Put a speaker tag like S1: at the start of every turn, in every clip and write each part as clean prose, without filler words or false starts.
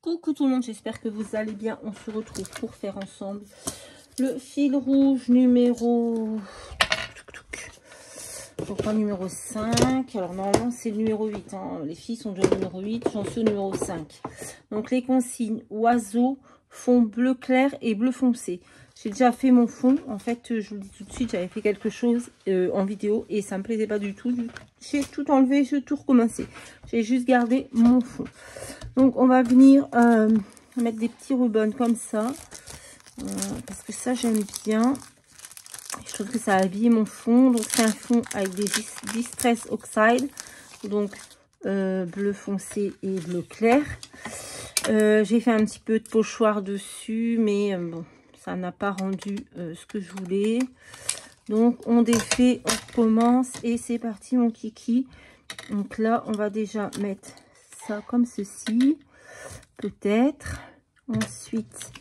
S1: Coucou tout le monde, j'espère que vous allez bien. On se retrouve pour faire ensemble le fil rouge numéro... Je crois numéro 5. Alors normalement c'est le numéro 8. Hein. Les filles sont déjà au numéro 8. J'en suis au numéro 5. Donc les consignes, oiseau, fond bleu clair et bleu foncé. J'ai déjà fait mon fond. En fait, je vous le dis tout de suite, j'avais fait quelque chose en vidéo et ça me plaisait pas du tout. J'ai tout enlevé, j'ai tout recommencé. J'ai juste gardé mon fond. Donc on va venir mettre des petits rubans comme ça. Parce que ça j'aime bien. Je trouve que ça a habillé mon fond. Donc c'est un fond avec des Distress Oxide. Donc bleu foncé et bleu clair. J'ai fait un petit peu de pochoir dessus. Mais bon, ça n'a pas rendu ce que je voulais. Donc on défait, on recommence. Et c'est parti mon kiki. Donc là on va déjà mettre ça comme ceci. Peut-être. Ensuite...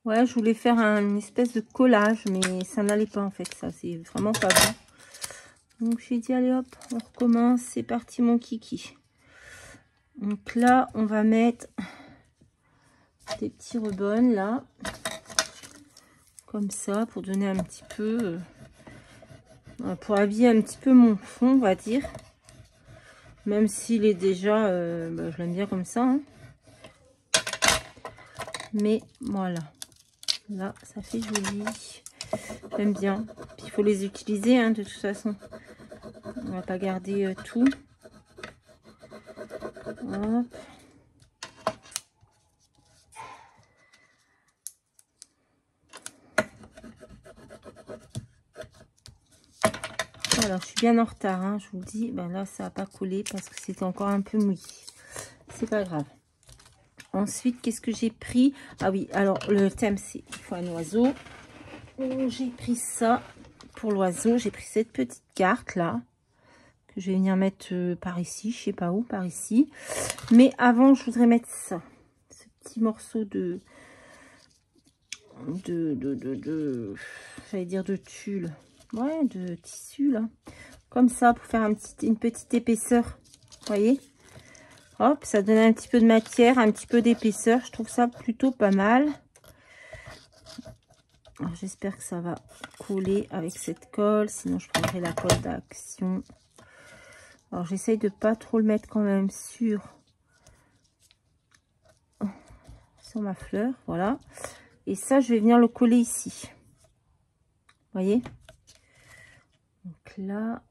S1: Ouais, je voulais faire une espèce de collage, mais ça n'allait pas en fait, ça, c'est vraiment pas bon. Donc j'ai dit, allez hop, on recommence, c'est parti mon kiki. Donc là, on va mettre des petits rubans là, comme ça, pour donner un petit peu, pour habiller un petit peu mon fond, on va dire. Même s'il est déjà, je l'aime bien comme ça. Hein. Mais voilà. Là, ça fait joli. J'aime bien. Puis, il faut les utiliser, hein, de toute façon. On va pas garder tout. Hop. Alors, je suis bien en retard, hein, je vous le dis. Ben là, ça n'a pas collé parce que c'était encore un peu mouillé. C'est pas grave. Ensuite, qu'est-ce que j'ai pris? Ah oui, alors le thème, c'est il faut un oiseau. J'ai pris ça pour l'oiseau. J'ai pris cette petite carte là que je vais venir mettre par ici. Je sais pas où, par ici. Mais avant, je voudrais mettre ça. Ce petit morceau j'allais dire de tulle. Ouais, de tissu là. Comme ça, pour faire une petite épaisseur. Vous voyez? Hop, ça donne un petit peu de matière, un petit peu d'épaisseur. Je trouve ça plutôt pas mal. J'espère que ça va coller avec cette colle. Sinon, je prendrai la colle d'action. Alors, j'essaye de pas trop le mettre quand même sur ma fleur. Voilà. Et ça, je vais venir le coller ici. Vous voyez? Donc là...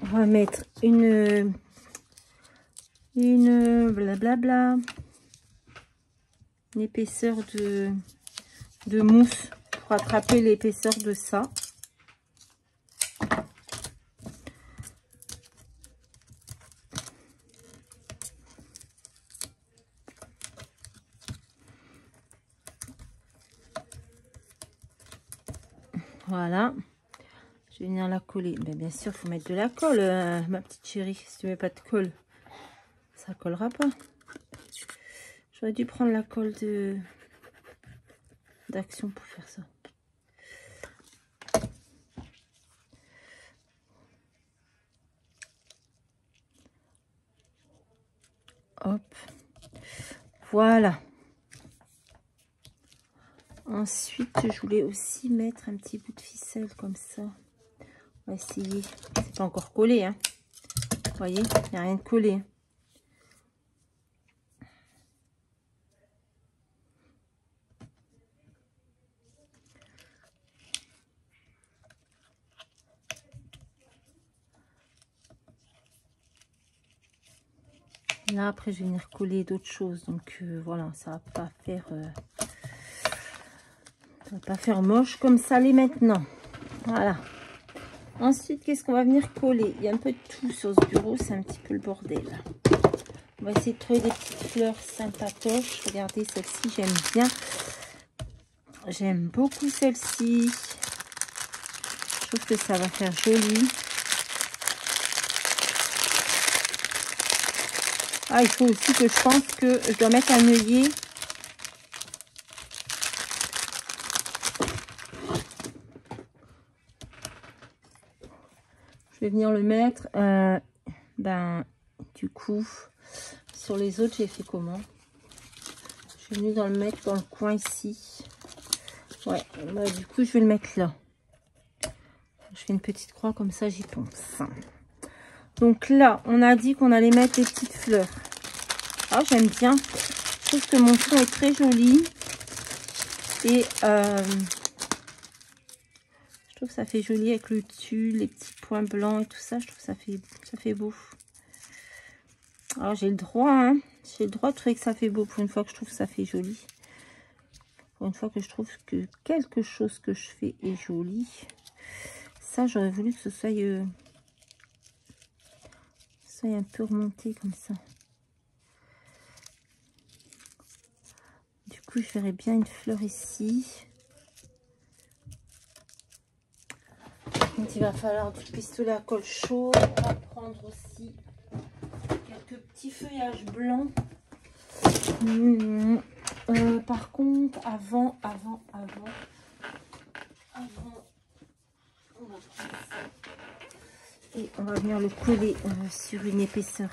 S1: on va mettre une blablabla, une épaisseur de mousse pour attraper l'épaisseur de ça. Voilà. Je vais venir la coller. Mais bien sûr, il faut mettre de la colle, ma petite chérie. Si tu mets pas de colle, ça collera pas. J'aurais dû prendre la colle d'action pour faire ça. Hop. Voilà. Ensuite, je voulais aussi mettre un petit bout de ficelle comme ça. On va essayer. C'est pas encore collé, hein. Vous voyez, il n'y a rien de collé. Là, après, je vais venir coller d'autres choses. Donc, voilà, ça va pas faire moche comme ça l'est maintenant. Voilà. Ensuite, qu'est-ce qu'on va venir coller? Il y a un peu de tout sur ce bureau, c'est un petit peu le bordel. On va essayer de trouver des petites fleurs sympatoches. Regardez, celle-ci, j'aime bien. J'aime beaucoup celle-ci. Je trouve que ça va faire joli. Ah, il faut aussi que je pense que je dois mettre un œillet. Je vais venir le mettre. Du coup, sur les autres, j'ai fait comment? Je suis venue le mettre dans le coin ici. Ouais, bah, du coup, je vais le mettre là. Je fais une petite croix comme ça, j'y pense. Donc là, on a dit qu'on allait mettre les petites fleurs. Ah, j'aime bien. Je trouve que mon fond est très joli. Et je trouve que ça fait joli avec le dessus, les petits points blancs et tout ça. Je trouve que ça fait beau. Alors, j'ai le droit, hein. J'ai le droit de trouver que ça fait beau pour une fois que je trouve que ça fait joli. Pour une fois que je trouve que quelque chose que je fais est joli. Ça, j'aurais voulu que ce soit un peu remonté comme ça. Du coup, je verrais bien une fleur ici. Donc, il va falloir du pistolet à colle chaude. On va prendre aussi quelques petits feuillages blancs. Par contre, avant, on va prendre ça. Et on va venir le coller sur une épaisseur.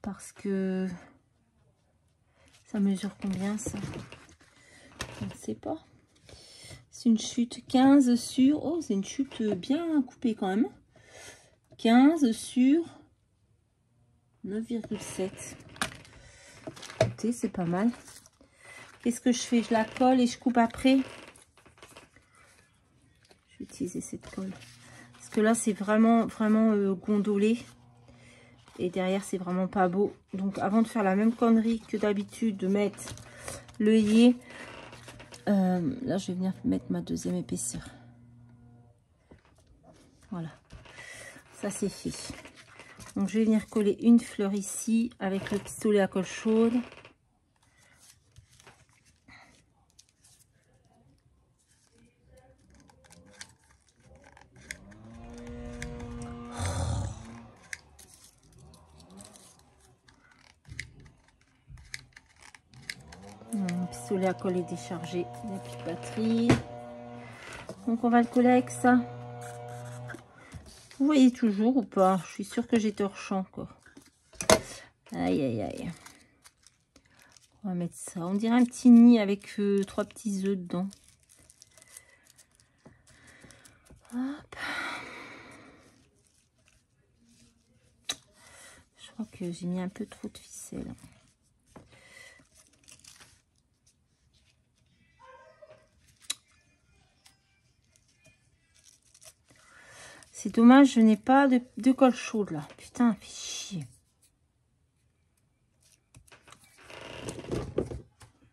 S1: Parce que ça mesure combien ça? Je ne sais pas. C'est une chute 15 sur... Oh, c'est une chute bien coupée quand même. 15 sur 9,7. Écoutez, c'est pas mal. Qu'est-ce que je fais? Je la colle et je coupe après. Je vais utiliser cette colle. Parce que là, c'est vraiment gondolé. Et derrière, c'est vraiment pas beau. Donc, avant de faire la même connerie que d'habitude, de mettre l'œillet, là, je vais venir mettre ma deuxième épaisseur. Voilà. Ça, c'est fait. Donc, je vais venir coller une fleur ici avec le pistolet à colle chaude. Mon pistolet à colle est déchargé. Il n'y a plus de batterie. Donc, on va le coller avec ça. Vous voyez toujours ou pas? Je suis sûre que j'ai torchant encore. Aïe, aïe, aïe. On va mettre ça. On dirait un petit nid avec 3 petits œufs dedans. Hop. Je crois que j'ai mis un peu trop de ficelle. C'est dommage, je n'ai pas de colle chaude là. Putain, fait chier.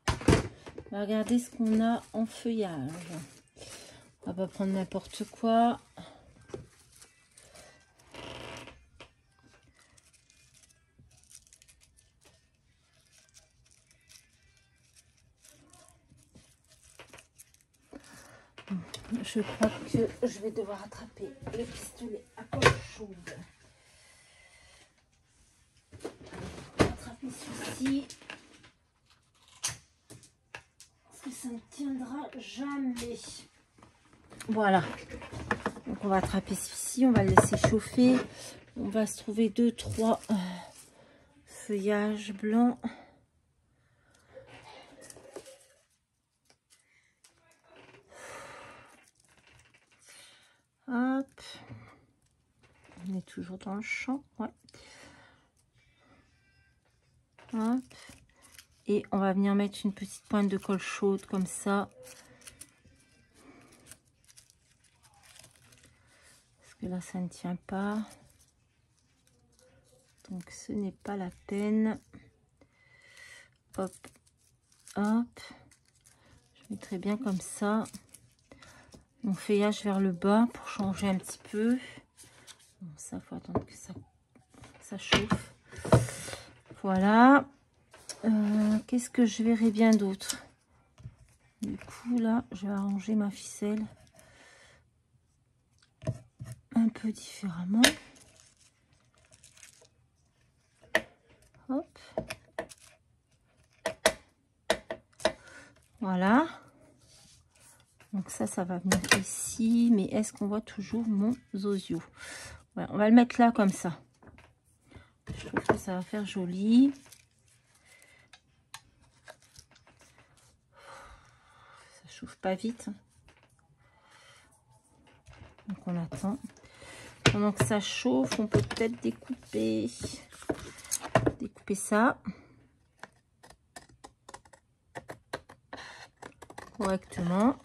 S1: On va regarder ce qu'on a en feuillage. On va pas prendre n'importe quoi. Je crois que je vais devoir attraper le pistolet à colle chaude. On va attraper celui-ci. Parce que ça ne tiendra jamais. Voilà. Donc on va attraper celui-ci. On va le laisser chauffer. On va se trouver 2-3 feuillages blancs. Hop. On est toujours dans le champ. Ouais. Hop. Et on va venir mettre une petite pointe de colle chaude comme ça. Parce que là, ça ne tient pas. Donc, ce n'est pas la peine. Hop. Hop. Je mettrai bien comme ça. Mon feuillage vers le bas pour changer un petit peu. Bon, ça, faut attendre que ça chauffe. Voilà. Qu'est-ce que je verrai bien d'autre? Du coup, là, je vais arranger ma ficelle un peu différemment. Hop. Voilà. Donc ça va venir ici. Mais est-ce qu'on voit toujours mon zozio? Voilà, on va le mettre là comme ça. Je trouve que ça va faire joli. Ça chauffe pas vite. Donc on attend. Pendant que ça chauffe, on peut peut-être découper ça correctement.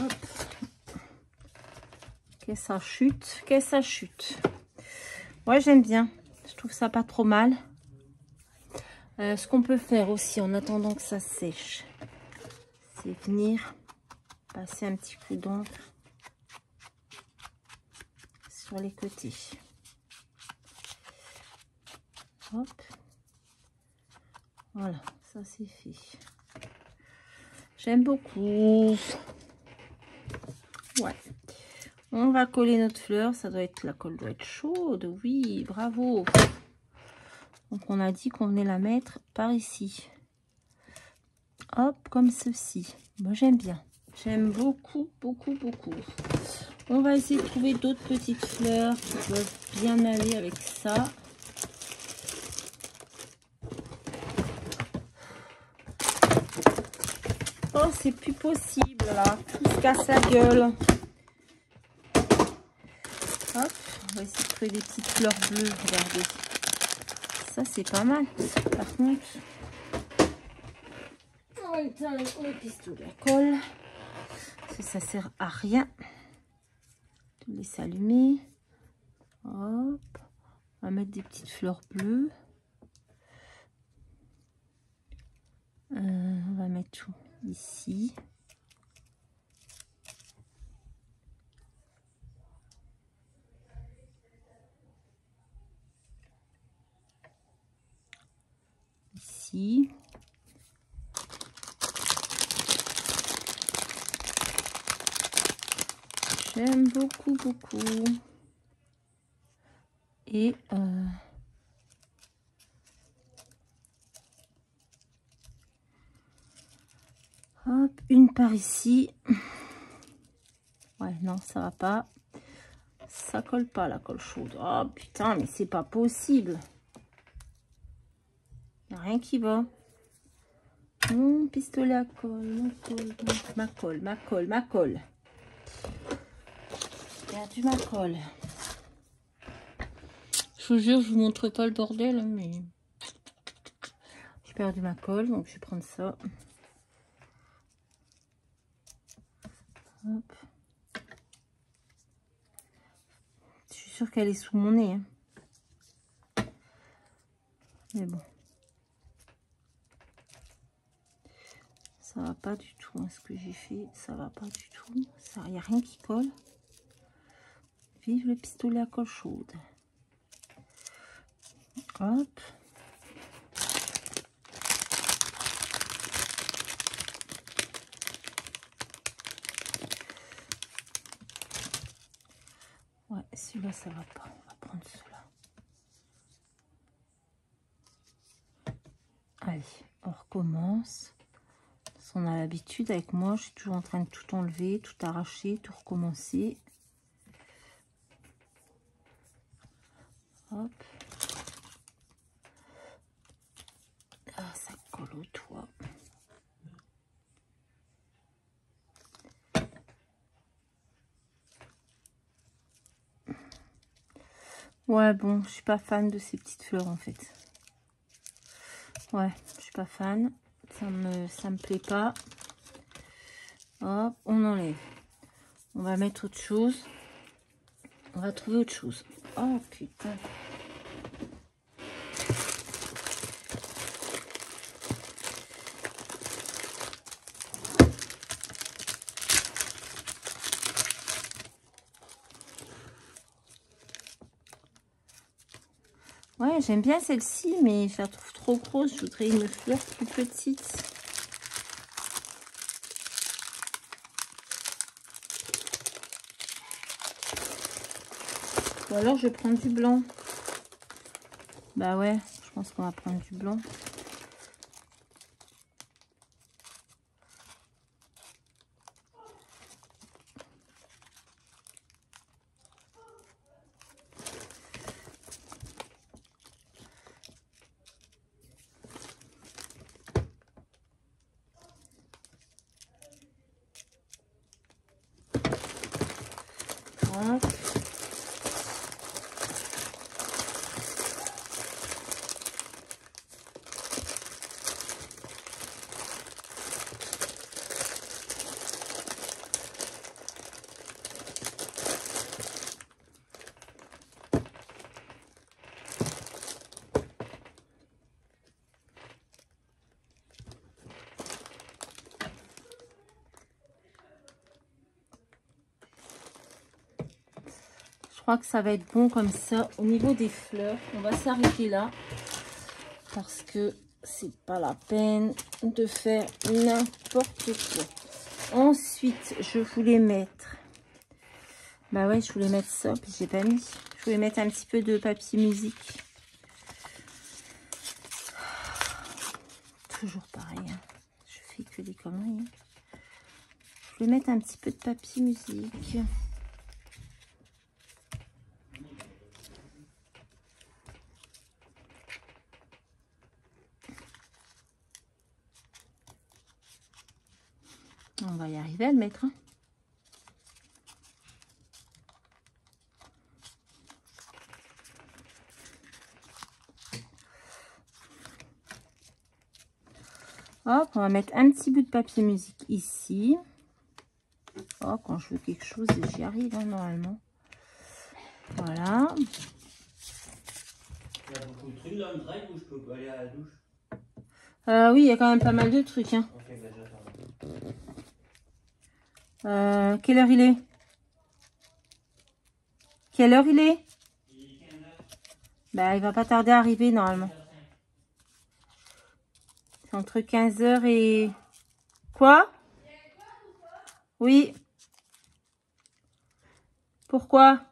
S1: Hop. Que ça chute, que ça chute. Moi j'aime bien, je trouve ça pas trop mal. Ce qu'on peut faire aussi en attendant que ça sèche, c'est venir passer un petit coup d'encre sur les côtés. Hop. Voilà, ça c'est fait. J'aime beaucoup. Ouais. On va coller notre fleur. Ça doit être, la colle doit être chaude. Oui, bravo. Donc on a dit qu'on venait la mettre par ici. Hop, comme ceci. Moi j'aime bien. J'aime beaucoup, beaucoup, beaucoup. On va essayer de trouver d'autres petites fleurs qui peuvent bien aller avec ça. Oh, c'est plus possible là. Tout se casse la gueule. Hop, on va essayer de trouver des petites fleurs bleues. Regardez. Ça, c'est pas mal. Par contre, on va éteindre le pistolet à colle. Parce que ça sert à rien. Je vais laisser allumer. Hop. On va mettre des petites fleurs bleues. On va mettre tout ici. Ici. J'aime beaucoup, beaucoup. Et hop, une par ici. Ouais, non, ça va pas. Ça colle pas, la colle chaude. Oh putain, mais c'est pas possible. Y a rien qui va. Mon pistolet à colle, ma colle. J'ai perdu ma colle. Je vous jure, je vous montre pas le bordel, mais j'ai perdu ma colle, donc je vais prendre ça. Hop. Je suis sûre qu'elle est sous mon nez. Hein. Mais bon. Ça va pas du tout. Hein, ce que j'ai fait, ça va pas du tout. Ça, y a rien qui colle. Vive le pistolet à colle chaude. Hop. Ouais, celui-là, ça va pas. On va prendre celui-là. Allez, on recommence. On a l'habitude avec moi, je suis toujours en train de tout enlever, tout arracher, tout recommencer. Hop. Ah, ça colle au toit. Ouais, bon, je suis pas fan de ces petites fleurs en fait. Ouais, je suis pas fan. Ça me plaît pas. Hop, on enlève. On va mettre autre chose. On va trouver autre chose. Oh putain. Ouais, j'aime bien celle-ci, mais je la trouve trop grosse. Je voudrais une fleur plus petite. Ou alors je prends du blanc. Bah ouais, je pense qu'on va prendre du blanc. Hop. Je crois que ça va être bon comme ça. Au niveau des fleurs, on va s'arrêter là. Parce que c'est pas la peine de faire n'importe quoi. Ensuite, je voulais mettre... Bah ouais, je voulais mettre ça, puis j'ai pas mis. Je voulais mettre un petit peu de papier musique. Toujours pareil, hein. Je fais que des conneries. Hein. Je voulais mettre un petit peu de papier musique. On va y arriver à le mettre. Hein. Hop, on va mettre un petit bout de papier musique ici. Oh, quand je veux quelque chose, j'y arrive hein, normalement. Voilà.
S2: Il y a beaucoup de trucs dans le drive où je peux aller à la douche.
S1: Oui, il y a quand même pas mal de trucs. Hein.
S2: Ok, bah j'attends.
S1: Quelle heure il est? Quelle heure il est? Bah, il va pas tarder à arriver normalement. C'est entre 15h et... Quoi? Oui. Pourquoi?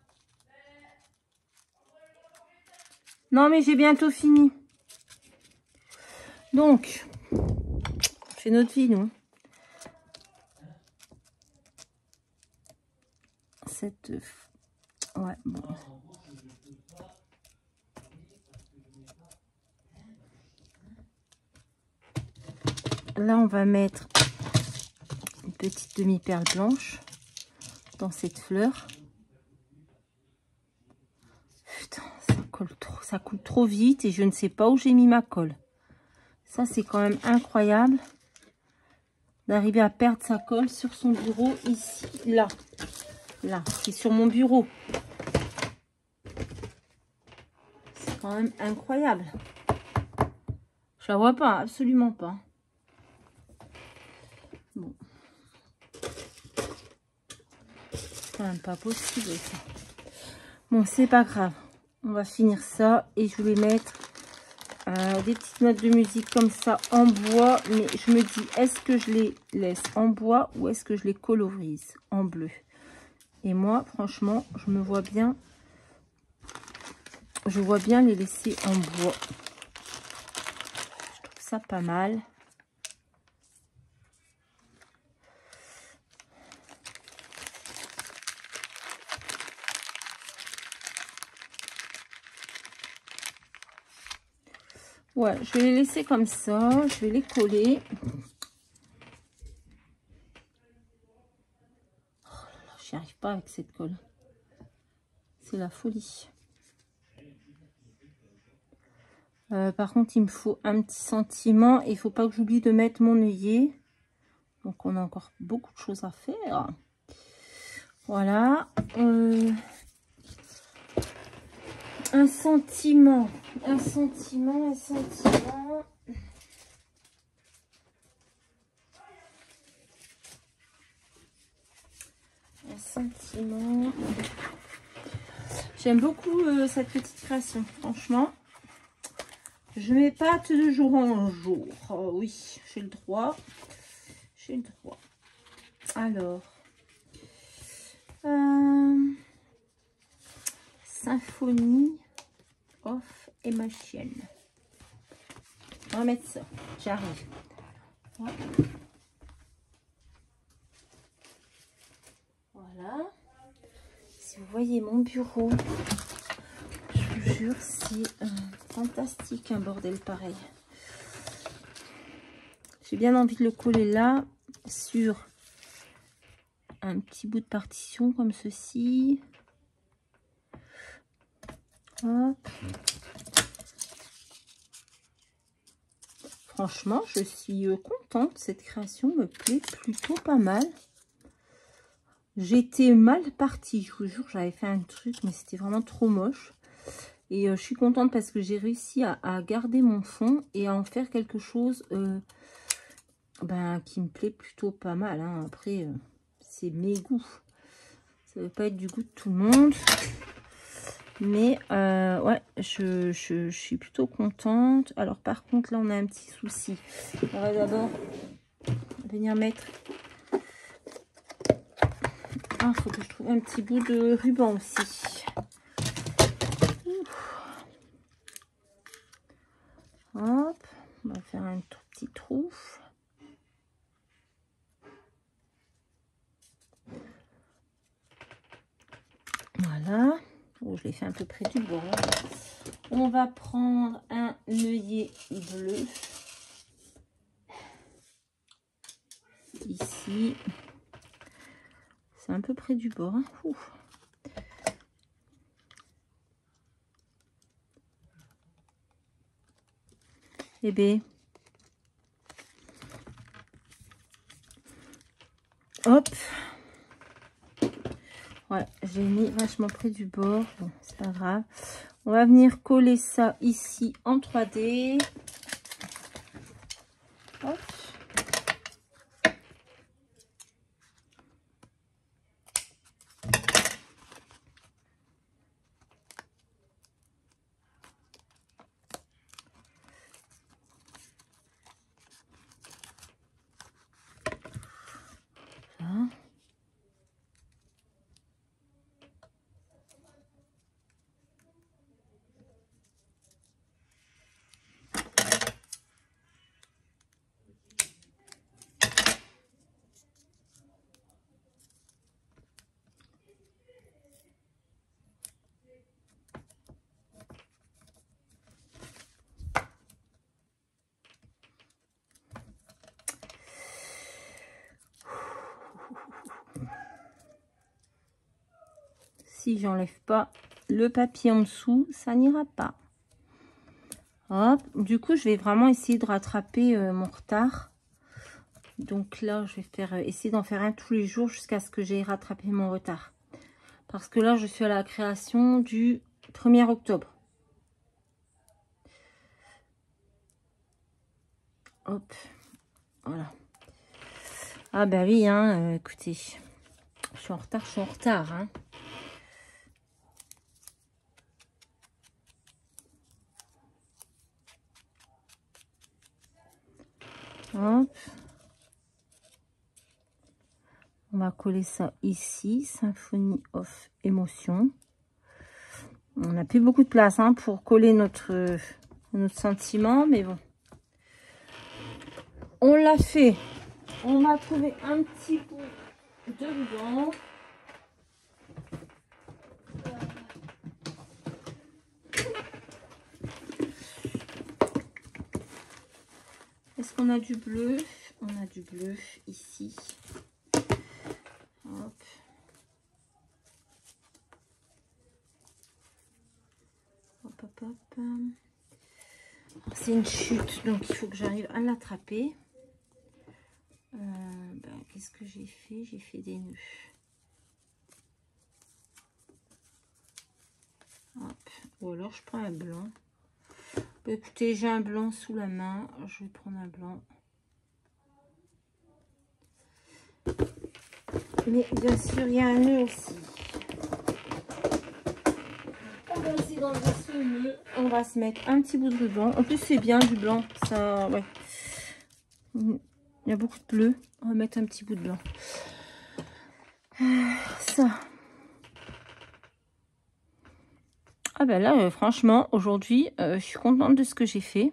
S1: Non, mais j'ai bientôt fini. Donc, on fait notre vie, nous. Cette... Ouais, bon. Là, on va mettre une petite demi-perle blanche dans cette fleur. Putain, ça coule trop vite et je ne sais pas où j'ai mis ma colle. Ça, c'est quand même incroyable d'arriver à perdre sa colle sur son bureau ici, là. Là, c'est sur mon bureau. C'est quand même incroyable. Je la vois pas, absolument pas. Bon. C'est quand même pas possible ça. Bon, c'est pas grave. On va finir ça et je vais mettre des petites notes de musique comme ça en bois. Mais je me dis, est-ce que je les laisse en bois ou est-ce que je les colorise en bleu? Et moi, franchement, je me vois bien. Je vois bien les laisser en bois. Je trouve ça pas mal. Ouais, je vais les laisser comme ça. Je vais les coller. Oh là là, j'y arrive pas avec cette colle. C'est la folie. Par contre, il me faut un petit sentiment. Et il ne faut pas que j'oublie de mettre mon œillet. Donc, on a encore beaucoup de choses à faire. Voilà. Un sentiment. Un sentiment, un sentiment. Un sentiment. J'aime beaucoup cette petite création, franchement. Je m'épate de jour en jour. Oh, oui, j'ai le droit. J'ai le droit. Alors, 5 Symphony of Emotion. On va mettre ça. J'arrive. Voilà. Si vous voyez mon bureau, je vous jure, c'est fantastique un bordel pareil. J'ai bien envie de le coller là sur un petit bout de partition comme ceci. Hop. Franchement, je suis contente. Cette création me plaît plutôt pas mal. J'étais mal partie, je vous jure, j'avais fait un truc, mais c'était vraiment trop moche. Et je suis contente parce que j'ai réussi à garder mon fond et à en faire quelque chose qui me plaît plutôt pas mal. Hein. Après, c'est mes goûts. Ça ne veut pas être du goût de tout le monde. Mais ouais, je suis plutôt contente. Alors par contre, là, on a un petit souci. On va d'abord venir mettre... Ah, il faut que je trouve un petit bout de ruban aussi. Hop, on va faire un tout petit trou. Voilà. Oh, je l'ai fait un peu près du bord. On va prendre un œillet bleu. Ici. C'est un peu près du bord. Hein. Eh bien. Hop. Ouais, j'ai mis vachement près du bord. Bon, c'est pas grave. On va venir coller ça ici en 3D. Hop. Voilà. Si j'enlève pas le papier en dessous, ça n'ira pas. Hop. Du coup, je vais vraiment essayer de rattraper mon retard. Donc là, je vais essayer d'en faire un tous les jours jusqu'à ce que j'ai rattrapé mon retard. Parce que là, je suis à la création du 1er octobre. Hop. Voilà. Ah bah oui, hein, écoutez. Je suis en retard, hein. Hop. On va coller ça ici, Symphony of Emotion. On n'a plus beaucoup de place hein, pour coller notre sentiment, mais bon. On l'a fait. On a trouvé un petit bout de ruban. Est-ce qu'on a du bleu? On a du bleu ici. Hop. Hop, hop, hop. C'est une chute, donc il faut que j'arrive à l'attraper. Qu'est-ce que j'ai fait? J'ai fait des nœuds. Hop. Ou alors je prends un blanc. Bah, écoutez, j'ai un blanc sous la main. Je vais prendre un blanc. Mais bien sûr, il y a un nœud aussi. On va essayer d'enlever ce nœud. On va se mettre un petit bout de ruban. En plus, c'est bien du blanc. Ça, ouais. Il y a beaucoup de bleu. On va mettre un petit bout de blanc. Ça. Ah ben là, franchement, aujourd'hui, je suis contente de ce que j'ai fait.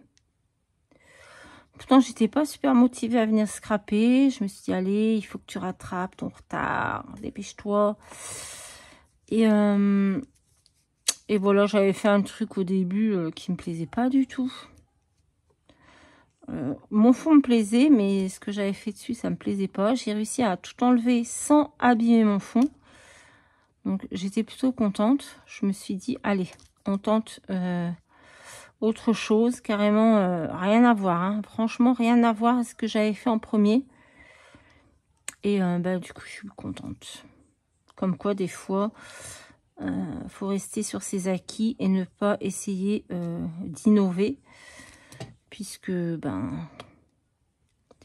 S1: Pourtant, j'étais pas super motivée à venir scraper. Je me suis dit, allez, il faut que tu rattrapes ton retard. Dépêche-toi. Et voilà, j'avais fait un truc au début qui me plaisait pas du tout. Mon fond me plaisait, mais ce que j'avais fait dessus, ça me plaisait pas. J'ai réussi à tout enlever sans abîmer mon fond. Donc, j'étais plutôt contente. Je me suis dit, allez, on tente autre chose. Carrément, rien à voir. Hein. Franchement, rien à voir à ce que j'avais fait en premier. Et bah, du coup, je suis contente. Comme quoi, des fois, faut rester sur ses acquis et ne pas essayer d'innover. Puisque, ben,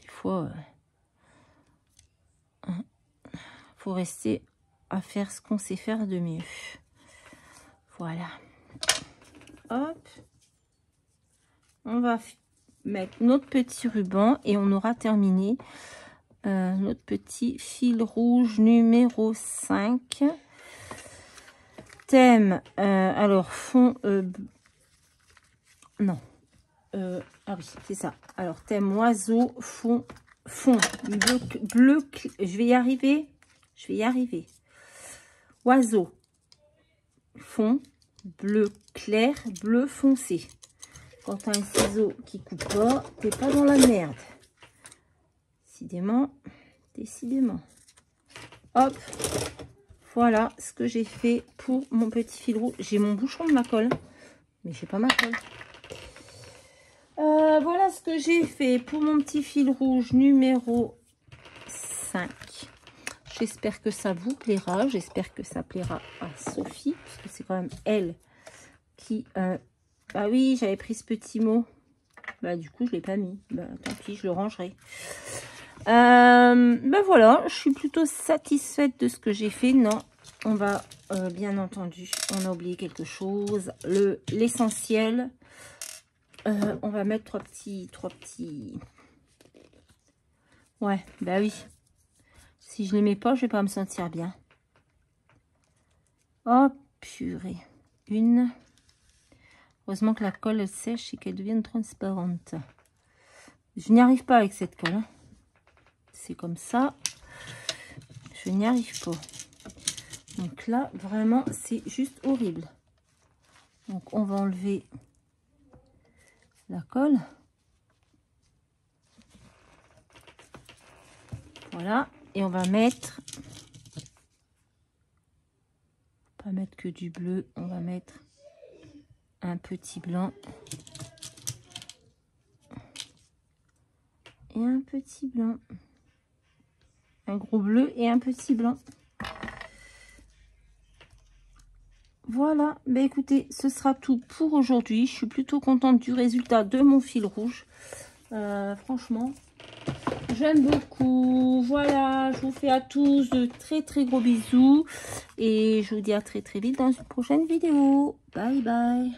S1: des fois, faut rester à faire ce qu'on sait faire de mieux. Voilà. Hop. On va mettre notre petit ruban et on aura terminé notre petit fil rouge numéro 5. Thème, alors fond, non, ah oui, c'est ça. Alors thème oiseau, fond bleu, je vais y arriver, Oiseau, fond, bleu clair, bleu foncé. Quand tu as un ciseau qui coupe pas, t'es pas dans la merde. Décidément. Hop. Voilà ce que j'ai fait pour mon petit fil rouge. J'ai mon bouchon de ma colle, mais j'ai pas ma colle. Voilà ce que j'ai fait pour mon petit fil rouge numéro 5. J'espère que ça vous plaira. J'espère que ça plaira à Sophie, parce que c'est quand même elle qui... Bah oui, j'avais pris ce petit mot. Bah du coup, je l'ai pas mis. Bah tant pis, je le rangerai. Ben voilà, je suis plutôt satisfaite de ce que j'ai fait. Non, on va bien entendu, on a oublié quelque chose, l'essentiel. On va mettre trois petits. Ouais, bah oui. Si je les mets pas, je vais pas me sentir bien. Oh purée, une. Heureusement que la colle elle sèche et qu'elle devienne transparente. Je n'y arrive pas avec cette colle. Hein. C'est comme ça, je n'y arrive pas. Donc là, vraiment, c'est juste horrible. Donc, on va enlever la colle. Voilà. Et on va mettre... Pas mettre que du bleu. On va mettre un petit blanc. Et un petit blanc. Un gros bleu et un petit blanc. Voilà, bah écoutez, ce sera tout pour aujourd'hui. Je suis plutôt contente du résultat de mon fil rouge. Franchement, j'aime beaucoup. Voilà, je vous fais à tous de très gros bisous. Et je vous dis à très vite dans une prochaine vidéo. Bye bye.